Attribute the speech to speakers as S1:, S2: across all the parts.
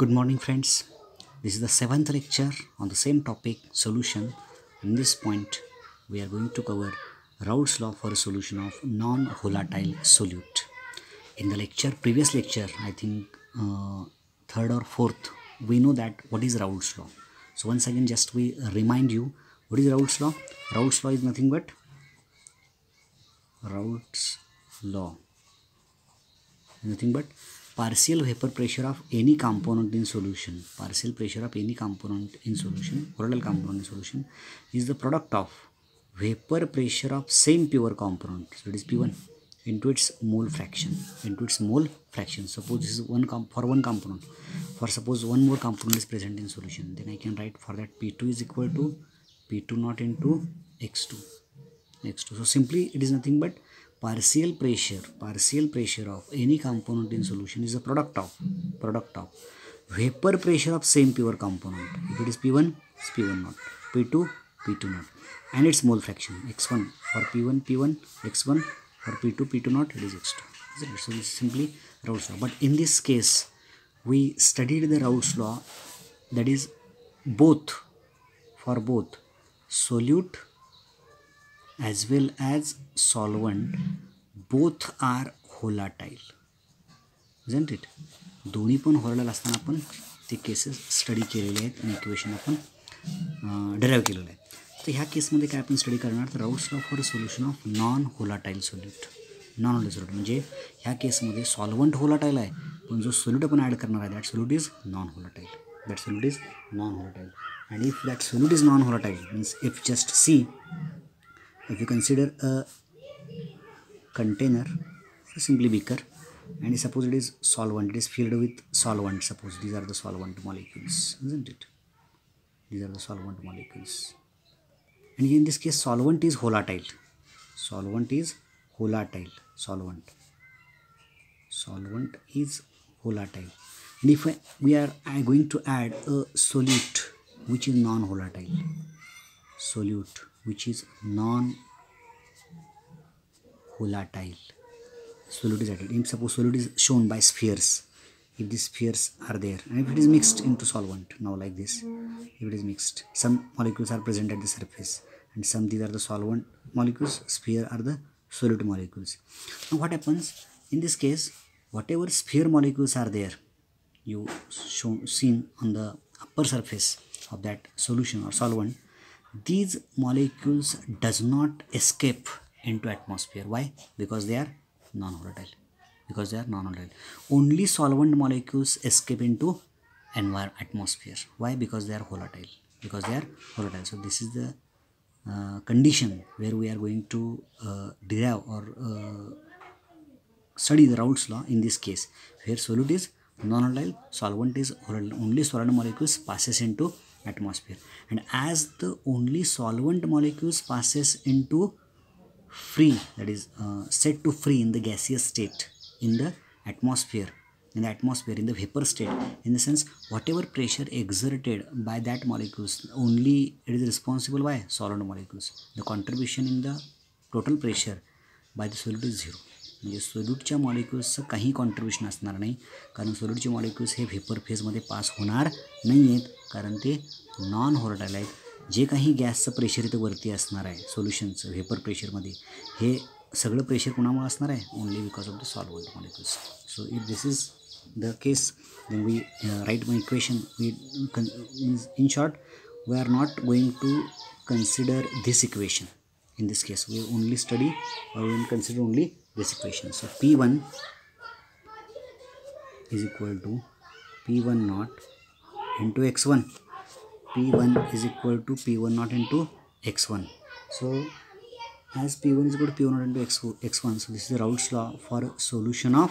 S1: Good morning, friends. This is the seventh lecture on the same topic, solution. In this point, we are going to cover Raoult's law for a solution of non-volatile solute. In the previous lecture, I think third or fourth, we know that what is Raoult's law. So once again, just we remind you what is Raoult's law. Raoult's law is nothing but partial vapor pressure of any component in solution. Partial pressure of any component in solution, volatile component in solution, is the product of vapor pressure of same pure component. So it is P1 into its mole fraction. Suppose this is for one component. For suppose one more component is present in solution, then I can write for that P2 is equal to P2 naught into X2. So simply it is nothing but partial pressure of any component in solution is a product of vapor pressure of same pure component. If it is P1, it's P1 naught, P2, P2 naught, and its mole fraction X1 for P1, X1 for P2, P2 naught, it is X2. So this is simply Raoult's law. But in this case, we studied the Raoult's law, that is for both solute as well as solvent, both are volatile, isn't it? दोन्ही पण volatile असताना आपण ते cases study केलेले आहेत आणि equation आपण derive केलेलं आहे. तर ह्या केसमध्ये काय आपण स्टडी करणार, तर Raoult's law for solution of non volatile solute. म्हणजे ह्या केसमध्ये सॉल्वंट व्होलाटाईल आहे, पण जो सोल्यूट आपण ॲड करणार आहे that solute is non volatile. And if that solute is non-volatile, means if just see, if you consider a container, simply beaker, and suppose it is solvent, it is filled with solvent. Suppose these are the solvent molecules, isn't it? These are the solvent molecules, and in this case solvent is volatile. Solvent is volatile. And if we are going to add a solute which is non-volatile, solute is added. If suppose solute is shown by spheres, if these spheres are there, and if it is mixed into solvent, now like this, if it is mixed, some molecules are present at the surface, and some, these are the solvent molecules, sphere are the solute molecules. Now what happens in this case, whatever sphere molecules are there, you seen on the upper surface of that solution or solvent, these molecules does not escape into atmosphere. Why? Because they are non-volatile. Only solvent molecules escape into atmosphere. Why? Because they are volatile. So this is the condition where we are going to derive or study the Raoult's law in this case, where solute is non-volatile, solvent is volatile. Only solvent molecules passes into atmosphere, and as the only solvent molecules passes into free, that is set to free in the gaseous state, in the atmosphere, in the vapor state, in the sense whatever pressure exerted by that molecules, only it is responsible by solvent molecules. The contribution in the total pressure by the solute is zero. म्हणजे सोल्यूटच्या मॉलिक्युल्सचं काही contribution असणार नाही, कारण सोल्यूटचे molecules हे vapour फेजमध्ये पास होणार नाही आहेत, कारण ते नॉन व्होलाटाईल आहेत. जे काही गॅसचं प्रेशर इथं वरती असणार आहे सोल्युशनचं व्हेपर प्रेशरमध्ये, हे सगळं प्रेशर कोणामुळे असणार आहे, only because of the solvent molecules. So if this is the case, then we write my equation. In short, we are not going to consider this equation. In this case, we only study or we will consider only this equation. So P1 is equal to P1 naught into X1. P1 is equal to P1 naught into X1. So as P1 is equal to P1 naught into X1, so this is the Raoult's law for solution of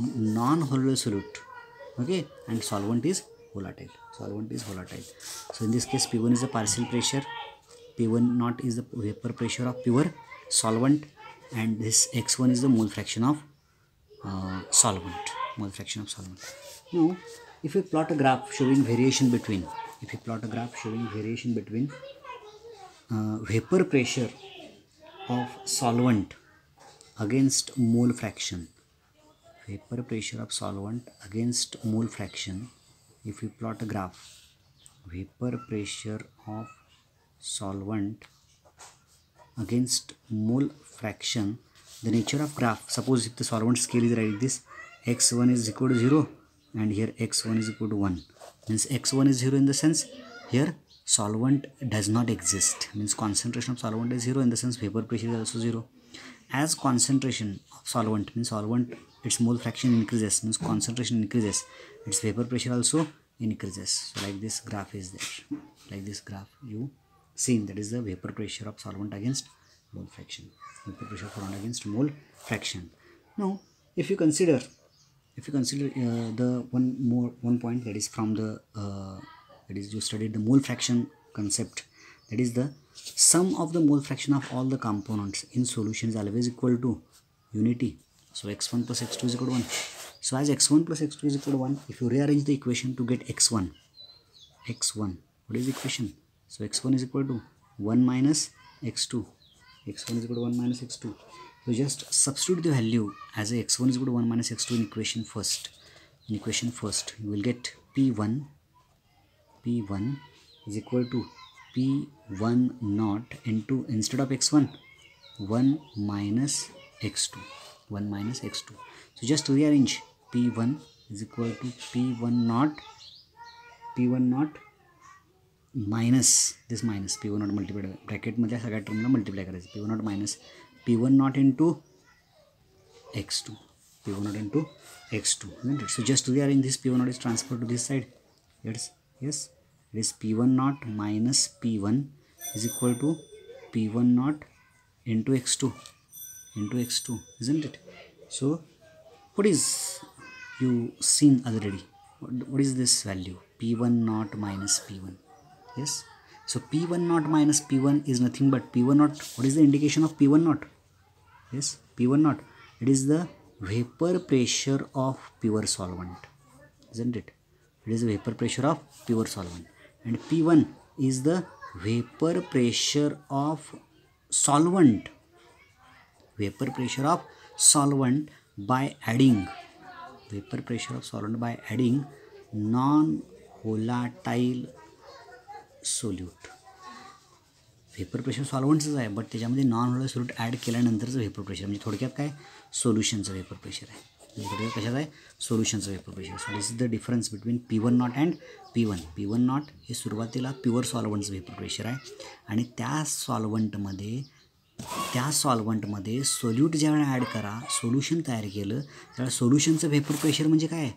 S1: non-volatile solute. Okay, and solvent is volatile. So in this case, P1 is the partial pressure, P1 naught is the vapor pressure of pure solvent, and this X1 is the mole fraction of solvent. Now if we plot a graph showing variation between vapor pressure of solvent against mole fraction, vapor pressure of solvent against mole fraction. If we plot a graph, vapor pressure of solvent against mole fraction, the nature of graph, suppose if the solvent scale is like this, x1 is equal to 0 and here x1 is equal to 1, means x1 is 0 in the sense here solvent does not exist, means concentration of solvent is 0, in the sense vapor pressure is also 0. As concentration of solvent, means solvent its mole fraction increases, means concentration increases, its vapor pressure also increases. So like this graph is there, like this graph you seen, that is the vapor pressure of solvent against mole fraction, vapor pressure of solvent against mole fraction. Now if you consider the one point, that is from the that is you studied the mole fraction concept, that is the sum of the mole fraction of all the components in solution is always equal to unity. So x1 plus x2 is equal to 1. So as x1 plus x2 is equal to 1, if you rearrange the equation to get x1, what is the equation? So x1 is equal to 1 minus x2, x1 is equal to 1 minus x2. So just substitute the value as a x1 is equal to 1 minus x2 in equation first. In equation first, you will get P1 is equal to P1 naught into, instead of x1, 1 minus x2, 1 minus x2. So just rearrange, P1 is equal to P1 naught minus this minus P1 naught multiplied bracket मध्ये सगळ्या टर्मला multiply करायचं, P1 naught minus P1 naught into x2, P1 naught into x2, isn't it? So just rearrange this, P1 naught is transferred to this side. Yes, it is P1 naught minus P1 is equal to P1 naught into x2, isn't it? So what is you seen already? What is this value? P1 naught minus P1. Yes, so P1 naught minus P1 is nothing but P1 naught. What is the indication of P1 naught? Yes, P1 naught, it is the vapor pressure of pure solvent, isn't it? It is the vapor pressure of pure solvent, and P1 is the vapor pressure of solvent, by adding non-volatile solute. Vapour pressure सॉल्वंटचंच आहे, but त्याच्यामध्ये non volatile solute add केल्यानंतरचं vapour pressure, म्हणजे थोडक्यात काय सोल्युशनचं vapour pressure आहे, थोडक्यात कशाचं आहे सोल्युशनचं vapour pressure. So this is the difference between P1 nought and P1. P1 nought हे सुरुवातीला प्युअर सॉल्वंटचं व्हेपर प्रेशर आहे, आणि त्या सॉल्वंटमध्ये सोल्यूट ज्यावेळेला ॲड करा, सोल्युशन तयार केलं, त्यावेळेला सोल्युशनचं व्हेपर प्रेशर म्हणजे काय आहे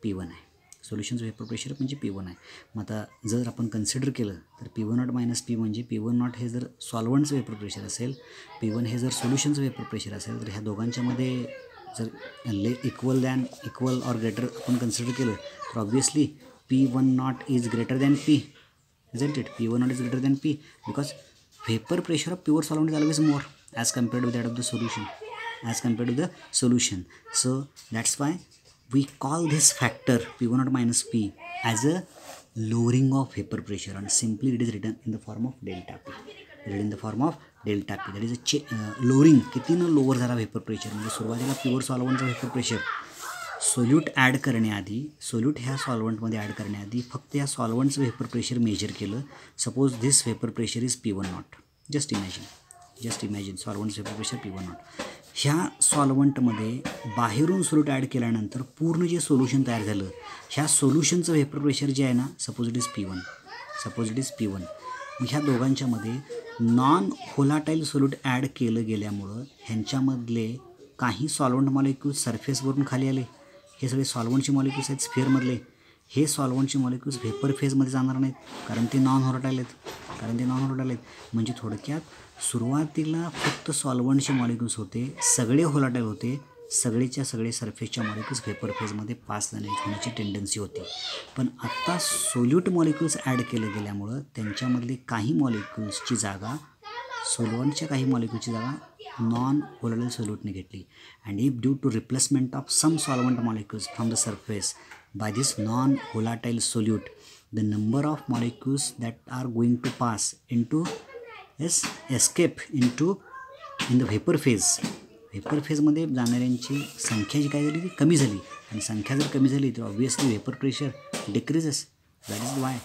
S1: P1 आहे. सोल्युशनचं व्हेपर प्रेशर म्हणजे P1 आहे. मग आता जर आपण कन्सिडर केलं तर P1 नॉट मायनस P म्हणजे P1 नॉट हे जर सॉल्वंटचं व्हेपर प्रेशर असेल, P1 हे जर सोल्युशनचं व्हेपर प्रेशर असेल, तर ह्या दोघांच्यामध्ये जर इक्वल ऑर ग्रेटर आपण कन्सिडर केलं तर obviously P1 not is greater than P, isn't it? P1 naught is greater than P because vapor pressure of pure solvent is always more as compared with that of the solution. So that's why we call this factor P1 naught minus P as a lowering of vapor pressure, and simply it is written in the form of delta P. That is a lowering. किती न lower झाला vapour pressure, म्हणजे सुरुवातीला pure सॉल्वंटचा vapour pressure solute add करण्याआधी, solute ह्या सॉल्वंटमध्ये add करण्याआधी फक्त या सॉल्वंटचं व्हेपर प्रेशर मेजर केलं. Suppose this vapour pressure is P1 nought. Just imagine सॉल्वंटचं व्हेपर प्रेशर P1 नॉट. ह्या सॉल्वंटमध्ये बाहेरून सोल्यूट ॲड केल्यानंतर पूर्ण जे सोल्युशन तयार झालं, ह्या सोल्युशनचं व्हेपर प्रेशर जे आहे ना, सपोज इट इज P1. मग ह्या दोघांच्यामध्ये नॉन व्होलाटाईल सोल्यूट ॲड केलं गेल्यामुळं ह्यांच्यामधले काही सॉल्वंट मॉलिक्यूल्स सरफेसवरून खाली आले. हे सगळे सॉल्वंटचे मॉलिक्यूल्स आहेत स्फिअरमधले. हे सॉल्वंटचे मॉलिक्यूल्स व्हेपर फेजमध्ये जाणार नाहीत, कारण ते नॉन व्होलाटाईल आहेत. म्हणजे थोडक्यात सुरुवातीला फक्त सॉल्वंटचे मॉलिक्यूल्स होते, सगळे व्होलाटाईल होते, सगळेच्या सगळे सरफेसच्या मॉलिक्यूल्स व्हेपर फेजमध्ये पास होण्याची टेंडन्सी होती. पण आत्ता सोल्यूट मॉलिक्यूल्स ॲड केले गेल्यामुळं त्यांच्यामधले काही मॉलिक्यूल्सची जागा, सॉल्वंटच्या काही मॉलिक्यूलची जागा नॉन व्होलाटाईल सोल्यूटने घेतली. And if due to replacement of some solvent molecules from the surface by this non-volatile solute, the number of molecules that are going to pass into escape into in the vapor phase vapour फेजमध्ये जाणाऱ्यांची संख्या जी काय झाली ती कमी झाली आणि संख्या जर कमी झाली तर obviously vapour pressure decreases. That is why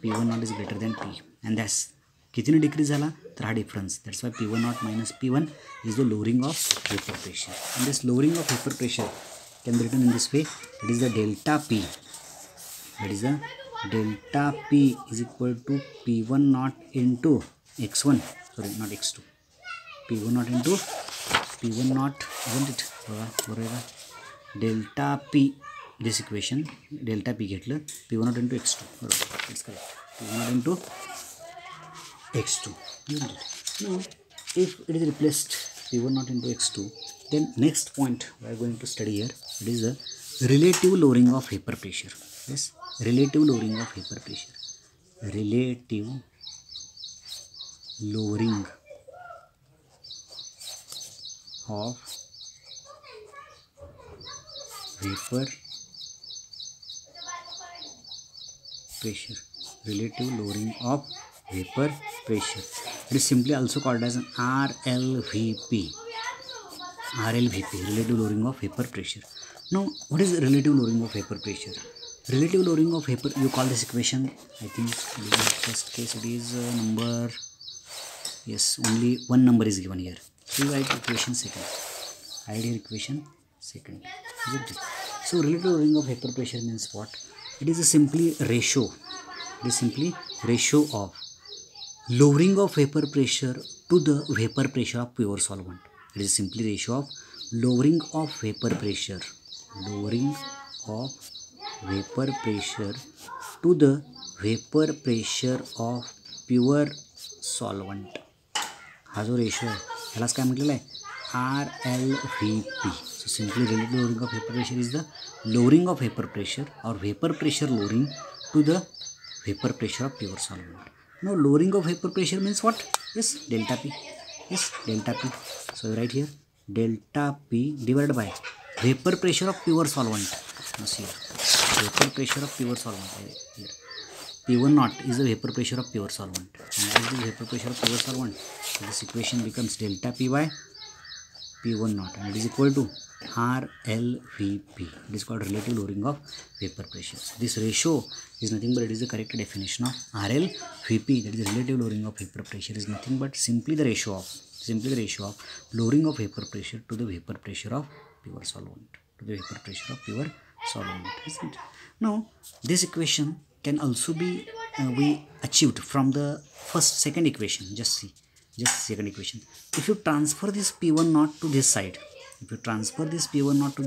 S1: P1 is greater than P and that's कितीने डिक्रीज झाला तर हा difference. That's why P1 minus P1 is the lowering of vapour pressure. And this lowering of vapour pressure can be written in this way. It is the delta P. That is the delta P is equal to P1 naught into x1. Sorry, not x2. P1 naught into P1 naught, isn't it? Delta P. This equation delta P घेतलं P1 naught into x2. बरोबर, it's correct. P1 naught into x2. Isn't it? Now, if it is replaced P1 naught into x2, then next point we are going to study here. It is the relative lowering of vapor pressure. Yes, relative lowering of vapor pressure. Relative lowering of vapor pressure. Relative lowering of vapor pressure. It is simply also called as an RLVP. RLVP, relative lowering of vapor pressure. Now, what is relative lowering of vapor pressure? Relative lowering of vapor, you call this equation, I think in the first case it is number, yes, only one number is given here. So, you write equation second. I write here equation second. Isn't it? So, relative lowering of vapor pressure means what? It is a simply ratio. It is simply ratio of lowering of vapor pressure to the vapor pressure of pure solvent. It is simply ratio of lowering of vapor pressure, lowering of vapor pressure to the vapor pressure of pure solvent. हा जो ratio आहे ह्यालाच काय म्हटलेलं आहे RLVP. So simply relative lowering of vapor pressure is the lowering of vapor pressure or vapor pressure lowering to the vapor pressure of pure solvent. Now lowering of vapor pressure means what? Yes, delta P. Yes, delta P. So right here delta P divided by vapor pressure of pure solvent. Now see here, vapor pressure of pure solvent here. P1 naught is the vapor pressure of pure solvent, and as the vapor pressure of pure solvent, so this equation becomes delta P by P1 naught, and it is equal to RLVP. It is called relative lowering of vapor pressure. So this ratio is nothing but it is the correct definition of RLVP. That is the relative lowering of vapor pressure is nothing but simply the ratio of lowering of vapor pressure to the vapor pressure of pure solvent, isn't it? Now this equation can also be achieved from the second equation. Just second equation. If you transfer this P1 naught to this side, जर P1 naught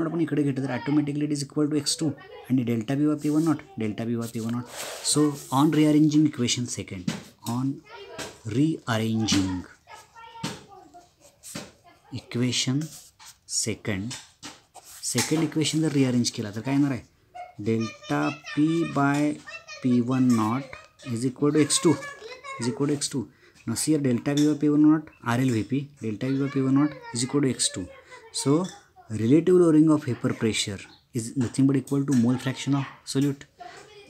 S1: आपण इकडे घेतलं तर automatically it is equal to x2 आणि delta P by P1 naught. So on rearranging equation second, second equation जर rearrange केला तर काय येणार आहे delta P by P1 naught is equal to x2. Now see here delta V by P1 naught RLVP, delta V by P1 naught is equal to x2. So relative lowering of vapor pressure is nothing but equal to mole fraction of solute.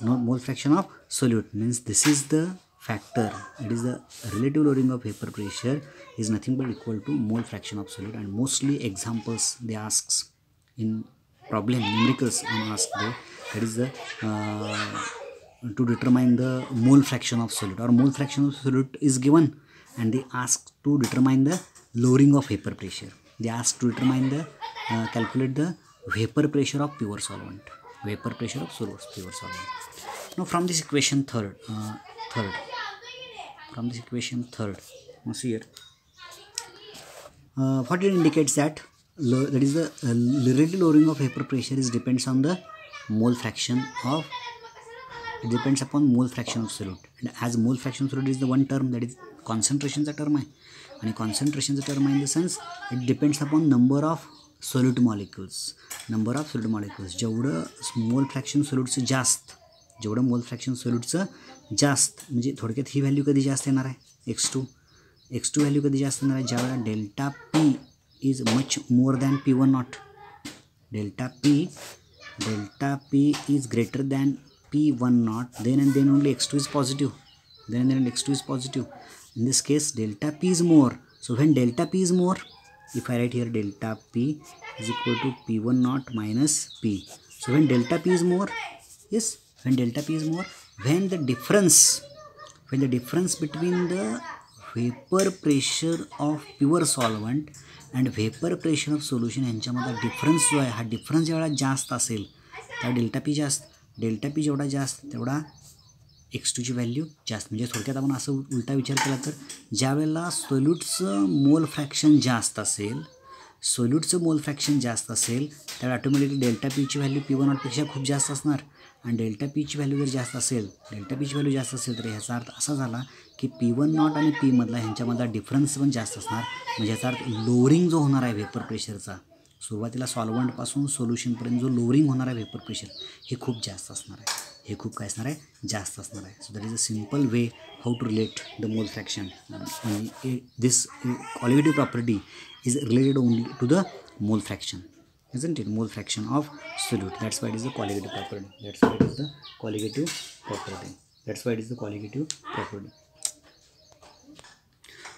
S1: Now mole fraction of solute means this is the factor. It is the relative lowering of vapor pressure is nothing but equal to mole fraction of solute, and mostly examples they asks in problem numericals that is the to determine the mole fraction of solute, or mole fraction of solute is given and they ask to determine the lowering of vapor pressure. They ask to determine the calculate the vapor pressure of pure solvent, Now from this equation third, now see here what it indicates that that is the relative lowering of vapor pressure is depends on the mole fraction of solute, and as mole fraction of solute is the one term, that is concentration term आहे आणि concentration term in the sense it depends upon number of solute molecules. जेवढं मोल fraction सोल्यूटचं जास्त म्हणजे थोडक्यात ही value कधी जास्त येणार आहे x2 व्हॅल्यू कधी जास्त येणार आहे ज्यावेळेला delta P is much more than P1 naught. Delta P is greater than P1 naught, then and then only x2 is positive. In this case delta P is more. So when delta P is more, if I write here delta P is equal to P1 naught minus P. So when delta P is more, yes, when delta P is more, when the difference between the vapor pressure of pure solvent and vapor pressure of solution यांच्यामध्ये difference जो आहे हा difference जेवढा जास्त असेल त्या delta P जेवढा जास्त तेवढा x2 ची व्हॅल्यू जास्त. म्हणजे थोडक्यात आपण असं उलटा विचार केला तर ज्या वेळेला सोल्यूटचं मोल फ्रॅक्शन जास्त असेल त्यावेळी ऑटोमॅटिकली डेल्टा पीची व्हॅल्यू P1 नॉटपेक्षा खूप जास्त असणार. आणि डेल्टा पीची व्हॅल्यू जर जास्त असेल तर ह्याचा अर्थ असा झाला की P1 नॉट आणि P मधला ह्यांच्यामधला डिफरन्स पण जास्त असणार. म्हणजे ह्याचा अर्थ लोअरिंग जो होणार आहे व्हेपर प्रेशरचा सुरुवातीला सॉल्वंटपासून सोल्युशनपर्यंत जो लोअरिंग होणार आहे व्हेपर प्रेशर हे खूप जास्त असणार आहे. जास्त असणार आहे. So that is a simple way how to relate the mole fraction. This colligative property is related only to the mole fraction, isn't it? Mole fraction of solute. That's why it is the colligative property.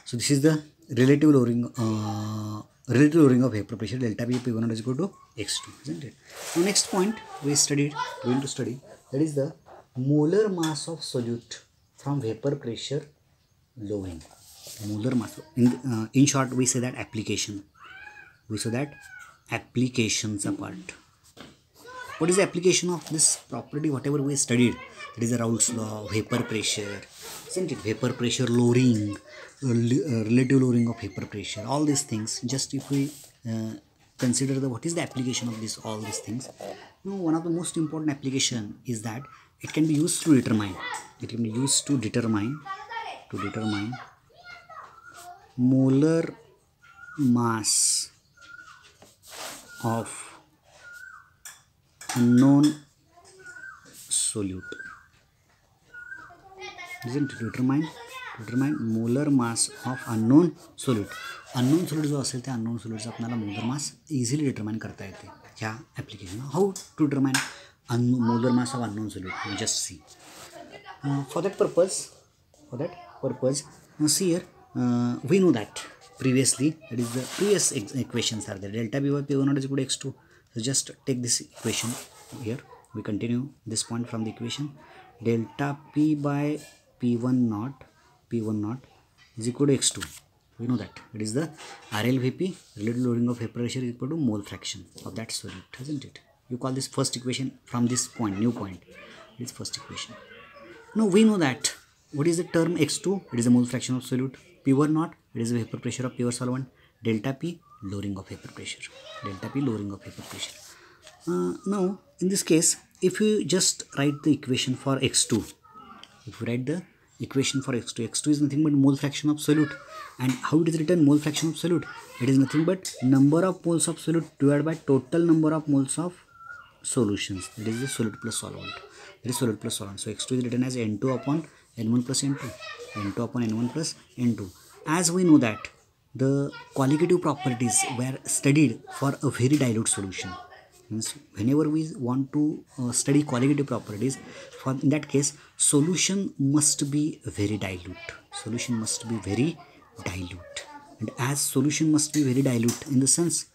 S1: So this is the relative lowering of vapor pressure delta P P1 is equal to x2, isn't it? Now next point we going to study that is the molar mass of solute from vapor pressure lowering. Molar mass. In short, we say that application. Applications apart. What is the application of this property? Whatever we studied, it is the Raoult's law, vapor pressure, isn't it? Vapor pressure lowering, relative lowering of vapor pressure. All these things. Just if we consider what is the application of all these things. Now, one of the most important application is that it can be used to determine. Molar mass of unknown solute, isn't it? Determine molar mass of unknown solute. Unknown solute जो असेल त्या unknown solute आपल्याला molar mass easily determine करता येते ह्या application. How to determine molar mass of unknown solute? Just see. For that purpose, now see here. We know that previously, that is the previous equations are there. Delta P by P1 naught is equal to x2. So just take this equation here. We continue this point from the equation. Delta P by P1 naught is equal to x2. We know that it is the RLVP, relative lowering of vapor pressure, is equal to mole fraction of that solute, isn't it? You call this first equation from this point, new point. This first equation. Now we know that what is the term x2? It is the mole fraction of solute. P1 naught, it is the vapor pressure of pure solvent. Delta P, lowering of vapor pressure. Now, in this case, if you just write the equation for x2, x2 is nothing but mole fraction of solute. And how it is written mole fraction of solute? It is nothing but number of moles of solute divided by total number of moles of solutions. That is the solute plus solvent. So x2 is written as N2 upon N1 plus N2. N2 upon N1 plus N2. As we know that the colligative properties were studied for a very dilute solution. Means whenever we want to study colligative properties, in that case, solution must be very dilute. And as solution must be very dilute, in the sense,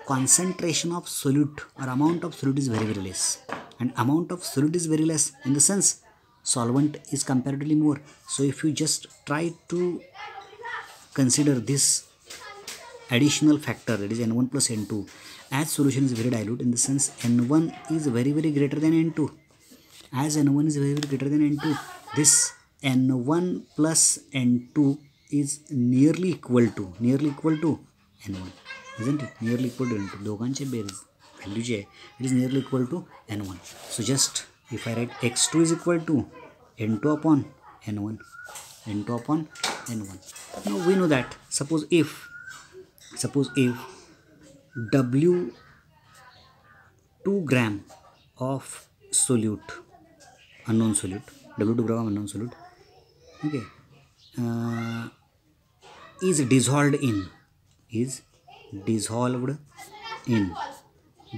S1: concentration of solute or amount of solute is very, very less. And amount of solute is very less in the sense solvent is comparatively more. So if you just try to consider this additional factor, that is N1 plus N2, as solution is very dilute, in the sense N1 is very, very greater than N2. As N1 is very, very greater than N2, this N1 plus N2 is nearly equal to N1, isn't it? Nearly equal to N2. दोघांचे berries value J it is nearly equal to N1. So just if I write x2 is equal to N2 upon N1. Now we know that suppose if W 2 gram of solute, unknown solute, W2 gram of unknown solute, okay, is dissolved in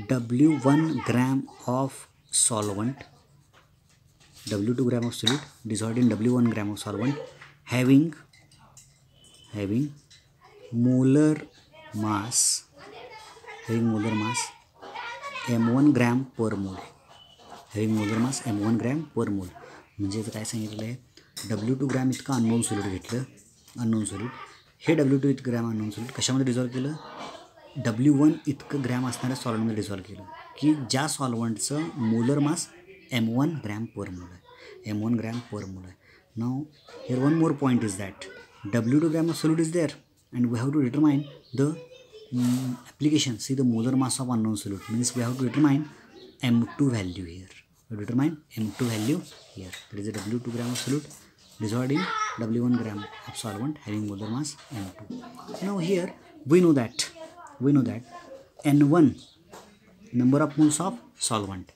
S1: W1 gram of solvent, W2 gram of solute dissolved in W1 gram of solvent, having molar mass, having molar mass m1 gram per mole, having molar mass m1 gram per mole. म्हणजे इथं काय सांगितलं आहे, W2 gram इतकं unknown solute घेतलं, unknown solute. हे W2 इतकं gram unknown solute कशामध्ये dissolve केलं, W1 इतकं ग्रॅम असणाऱ्या सॉल्वंटमध्ये डिझॉल्व केलं, की ज्या सॉल्वंटचं molar mass m1 gram per मोल आहे, m1 ग्रॅम पर मोल आहे. Now here one more point is that W2 gram of solute is there and we have to determine the application. See the molar mass of unknown solute means we have to determine M2 value here. We determine M2 value here. There is a W2 gram of solute dissolved in W1 gram of solvent having molar mass M2. Now here we know that N1 number of moles of solvent.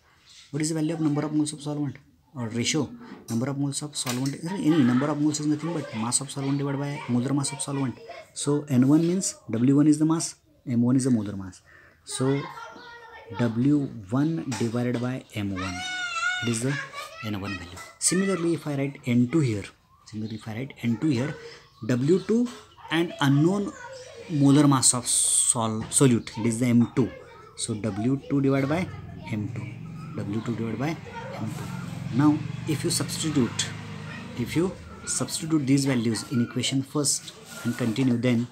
S1: What is the value of number of moles of solvent or ratio? Number of moles of solvent, any number of moles is nothing but mass of solvent divided by molar mass of solvent. So N1 means W1 is the mass, M1 is the molar mass. So W1 divided by M1, it is the N1 value. Similarly, if I write N2 here, W2 and unknown molar mass of solute, it is the M2. So W2 divided by M2, W2 divided by M2. Now if you substitute these values in equation first and continue, then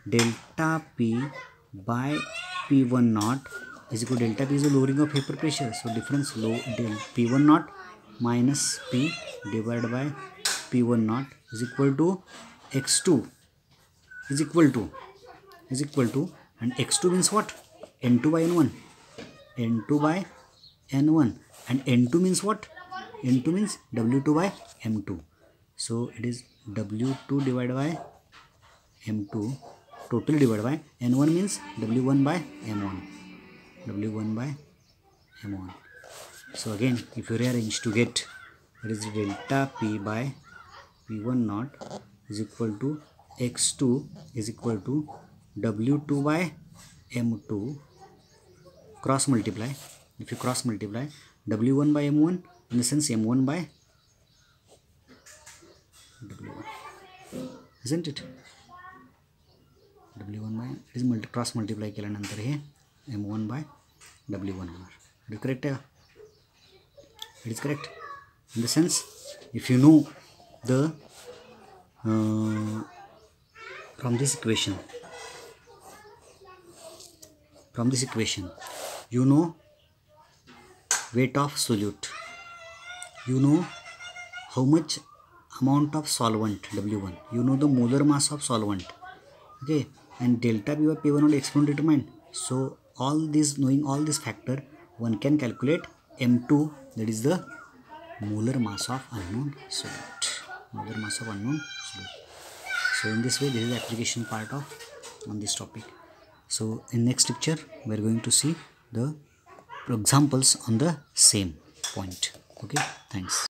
S1: delta P by P1 naught is equal to, delta P is the lowering of vapor pressure, so difference low del P1 naught minus P divided by P1 naught is equal to X2 is equal to and X2 means what, N2 by N1, and N2 means what, N2 means W2 by M2. So it is W2 divided by M2 total divided by N1 means W1 by M1. So again, if you rearrange to get, that is delta P by P1 naught is equal to X2 is equal to W2 by M2 cross multiply. If you cross multiply W1 by M1, in the sense M1 by W1, isn't it? W1 by is cross multiply केल्यानंतर हे M1 by W1 होणार. It is correct. It is correct. In the sense, if you know the from this equation, you know weight of solute, you know how much amount of solvent W1, you know the molar mass of solvent, okay, and delta P by P1 will exponent determined. So all this, knowing all this factor, one can calculate M2, that is the molar mass of unknown solute. So in this way, this is the application part of on this topic. So in next lecture we are going to see the examples on the same point. Okay, thanks.